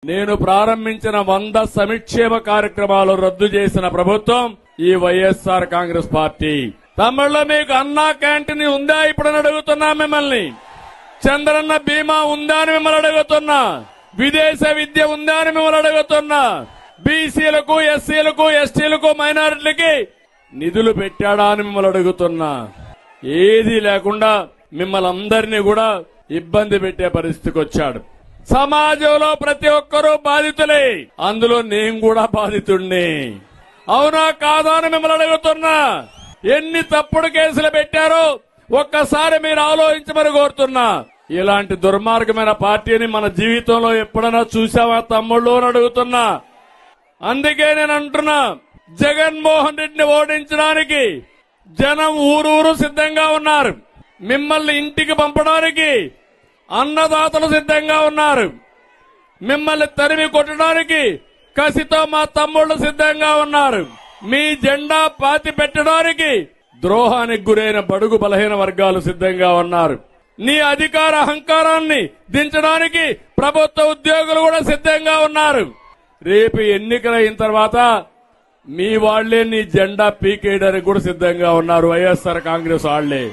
నేను ప్రారంభించిన 100 సంక్షేమ కార్యక్రమాలు రద్దు చేసిన ప్రభుత్వం ఈ వైఎస్ఆర్ కాంగ్రెస్ పార్టీ. తమిళలో మీకు అన్నా క్యాంటీన్ ఉందా ఇప్పుడు అడుగుతున్నా మిమ్మల్ని. చంద్రన్న బీమా ఉందా అని మిమ్మల్ని అడుగుతున్నా. విదేశ విద్య ఉందా అని మిమ్మల్ని అడుగుతున్నా. బీసీలకు, ఎస్సీలకు, ఎస్టీలకు, మైనారిటీలకి నిధులు పెట్టాడా అని మిమ్మల్ని అడుగుతున్నా. ఏది లేకుండా మిమ్మల్ని అందరినీ కూడా ఇబ్బంది పెట్టే పరిస్థితికి వచ్చాడు. సమాజంలో ప్రతి ఒక్కరూ బాధితులే, అందులో నేను కూడా బాధితుణ్ణి. అవునా కాదా అని మిమ్మల్ని అడుగుతున్నా. ఎన్ని తప్పుడు కేసులు పెట్టారో ఒక్కసారి మీరు ఆలోచించమని కోరుతున్నా. ఇలాంటి దుర్మార్గమైన పార్టీని మన జీవితంలో ఎప్పుడైనా చూసావా తమ్ముళ్ళు అని అడుగుతున్నా. అందుకే నేను అంటున్నా, జగన్మోహన్ రెడ్డిని ఓడించడానికి జనం ఊరూరు సిద్ధంగా ఉన్నారు. మిమ్మల్ని ఇంటికి పంపడానికి అన్నదాతలు సిద్ధంగా ఉన్నారు. మిమ్మల్ని తరిమి కొట్టడానికి కసితో మా తమ్ముళ్లు సిద్ధంగా ఉన్నారు. మీ జెండా పాతి పెట్టడానికి ద్రోహానికి గురైన బడుగు బలహీన వర్గాలు సిద్ధంగా ఉన్నారు. నీ అధికార అహంకారాన్ని దించడానికి ప్రభుత్వ ఉద్యోగులు కూడా సిద్ధంగా ఉన్నారు. రేపు ఎన్నికలైన తర్వాత మీ వాళ్లే నీ జెండా పీకేయడానికి కూడా సిద్ధంగా ఉన్నారు వైఎస్ఆర్ కాంగ్రెస్ వాళ్లే.